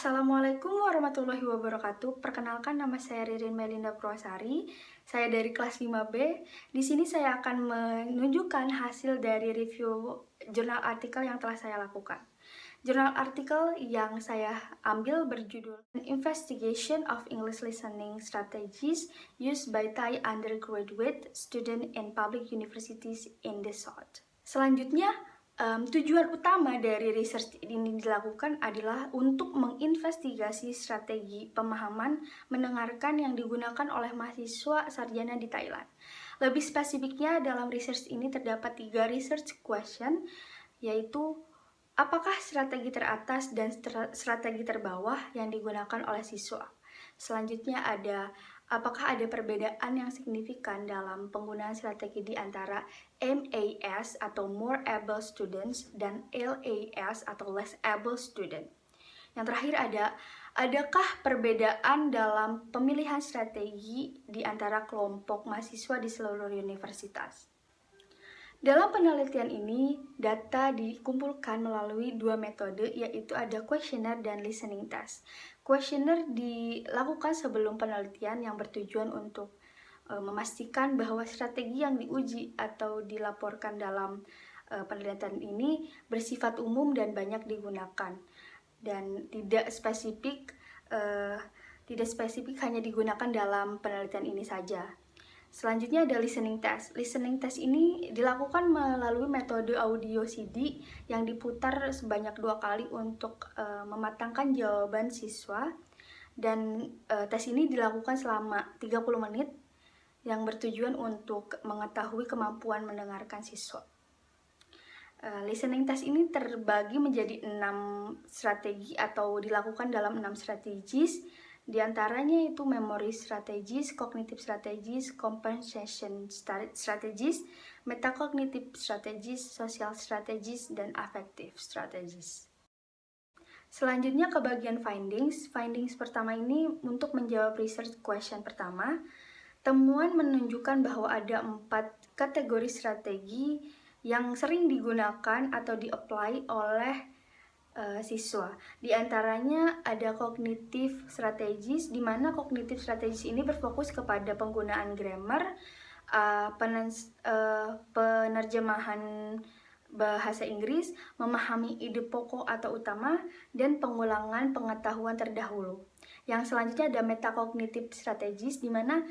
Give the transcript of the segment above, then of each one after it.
Assalamualaikum warahmatullahi wabarakatuh. Perkenalkan, nama saya Ririn Melinda Purwasari. Saya dari kelas 5B. Di sini saya akan menunjukkan hasil dari review jurnal artikel yang telah saya lakukan. Jurnal artikel yang saya ambil berjudul Investigation of English Listening Strategies Used by Thai Undergraduate Student in Public Universities in the South. Selanjutnya, tujuan utama dari research ini dilakukan adalah untuk menginvestigasi strategi pemahaman mendengarkan yang digunakan oleh mahasiswa sarjana di Thailand. Lebih spesifiknya, dalam research ini terdapat 3 research question, yaitu apakah strategi teratas dan strategi terbawah yang digunakan oleh siswa. Selanjutnya apakah ada perbedaan yang signifikan dalam penggunaan strategi di antara MAS atau More Able Students dan LAS atau Less Able Student. Yang terakhir adakah perbedaan dalam pemilihan strategi di antara kelompok mahasiswa di seluruh universitas. Dalam penelitian ini, data dikumpulkan melalui 2 metode, yaitu ada questionnaire dan listening test. Questionnaire dilakukan sebelum penelitian yang bertujuan untuk memastikan bahwa strategi yang diuji atau dilaporkan dalam penelitian ini bersifat umum dan banyak digunakan, dan tidak spesifik hanya digunakan dalam penelitian ini saja. Selanjutnya ada listening test. Listening test ini dilakukan melalui metode audio CD yang diputar sebanyak 2 kali untuk mematangkan jawaban siswa. Dan tes ini dilakukan selama 30 menit yang bertujuan untuk mengetahui kemampuan mendengarkan siswa. Listening test ini terbagi menjadi 6 strategi atau dilakukan dalam 6 strategis. Di antaranya itu memory strategies, cognitive strategies, compensation strategies, metacognitive strategies, social strategies, dan affective strategies. Selanjutnya ke bagian findings. Findings pertama ini untuk menjawab research question pertama. Temuan menunjukkan bahwa ada 4 kategori strategi yang sering digunakan atau di-apply oleh siswa. Di antaranya ada cognitive strategies, di mana cognitive strategies ini berfokus kepada penggunaan grammar, penerjemahan bahasa Inggris, memahami ide pokok atau utama, dan pengulangan pengetahuan terdahulu. Yang selanjutnya ada metacognitive strategies, di mana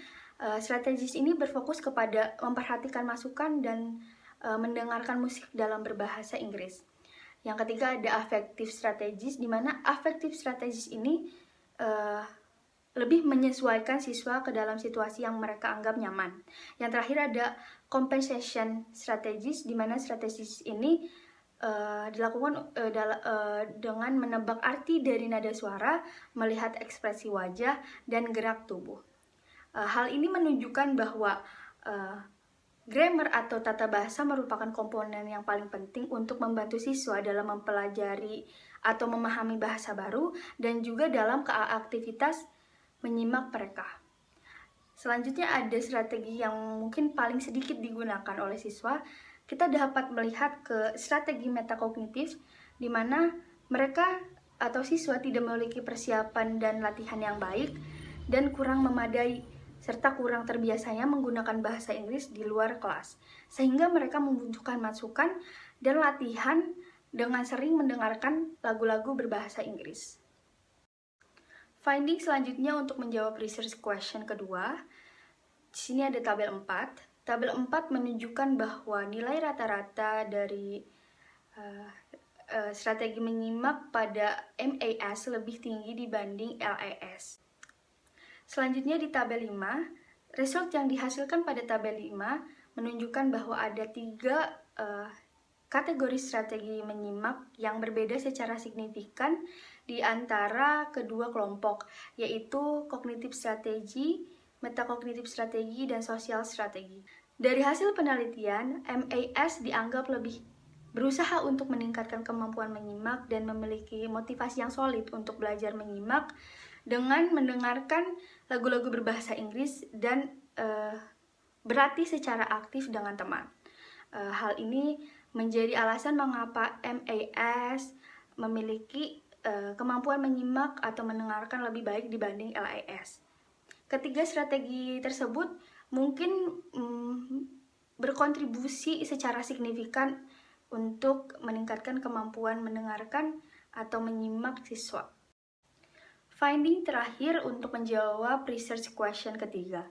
strategis ini berfokus kepada memperhatikan masukan dan mendengarkan musik dalam berbahasa Inggris. Yang ketiga ada affective strategies, di mana affective strategies ini lebih menyesuaikan siswa ke dalam situasi yang mereka anggap nyaman. Yang terakhir ada compensation strategies, di mana strategis ini dilakukan dengan menebak arti dari nada suara, melihat ekspresi wajah, dan gerak tubuh. Hal ini menunjukkan bahwa grammar atau tata bahasa merupakan komponen yang paling penting untuk membantu siswa dalam mempelajari atau memahami bahasa baru dan juga dalam aktivitas menyimak mereka. Selanjutnya ada strategi yang mungkin paling sedikit digunakan oleh siswa. Kita dapat melihat ke strategi metakognitif, di mana mereka atau siswa tidak memiliki persiapan dan latihan yang baik dan kurang memadai, serta kurang terbiasanya menggunakan bahasa Inggris di luar kelas, sehingga mereka membutuhkan masukan dan latihan dengan sering mendengarkan lagu-lagu berbahasa Inggris. Finding selanjutnya untuk menjawab research question kedua. Di sini ada tabel 4. Tabel 4 menunjukkan bahwa nilai rata-rata dari strategi menyimak pada MAS lebih tinggi dibanding LAS. Selanjutnya di tabel 5, result yang dihasilkan pada tabel 5 menunjukkan bahwa ada 3 kategori strategi menyimak yang berbeda secara signifikan di antara kedua kelompok, yaitu cognitive strategy, metacognitive strategi, dan social strategi. Dari hasil penelitian, MAS dianggap lebih berusaha untuk meningkatkan kemampuan menyimak dan memiliki motivasi yang solid untuk belajar menyimak dengan mendengarkan lagu-lagu berbahasa Inggris dan berlatih secara aktif dengan teman. Hal ini menjadi alasan mengapa MAS memiliki kemampuan menyimak atau mendengarkan lebih baik dibanding LIS. Ketiga strategi tersebut mungkin berkontribusi secara signifikan untuk meningkatkan kemampuan mendengarkan atau menyimak siswa. Finding terakhir untuk menjawab research question ketiga.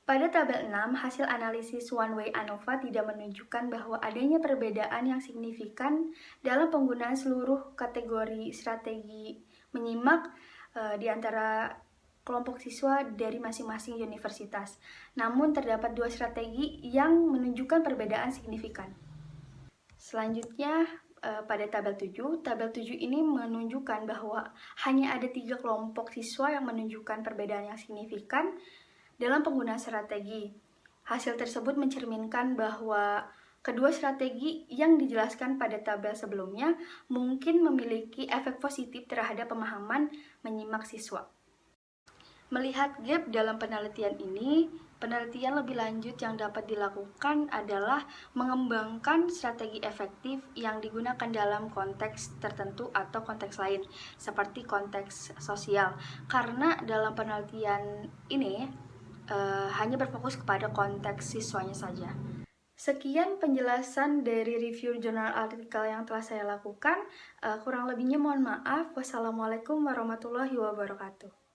Pada tabel 6, hasil analisis one-way ANOVA tidak menunjukkan bahwa adanya perbedaan yang signifikan dalam penggunaan seluruh kategori strategi menyimak di antara kelompok siswa dari masing-masing universitas. Namun terdapat dua strategi yang menunjukkan perbedaan signifikan. Selanjutnya, pada tabel 7 ini menunjukkan bahwa hanya ada 3 kelompok siswa yang menunjukkan perbedaan yang signifikan dalam penggunaan strategi. Hasil tersebut mencerminkan bahwa kedua strategi yang dijelaskan pada tabel sebelumnya mungkin memiliki efek positif terhadap pemahaman menyimak siswa. Melihat gap dalam penelitian ini, penelitian lebih lanjut yang dapat dilakukan adalah mengembangkan strategi efektif yang digunakan dalam konteks tertentu atau konteks lain, seperti konteks sosial. Karena dalam penelitian ini hanya berfokus kepada konteks siswanya saja. Sekian penjelasan dari review jurnal artikel yang telah saya lakukan. Kurang lebihnya mohon maaf. Wassalamualaikum warahmatullahi wabarakatuh.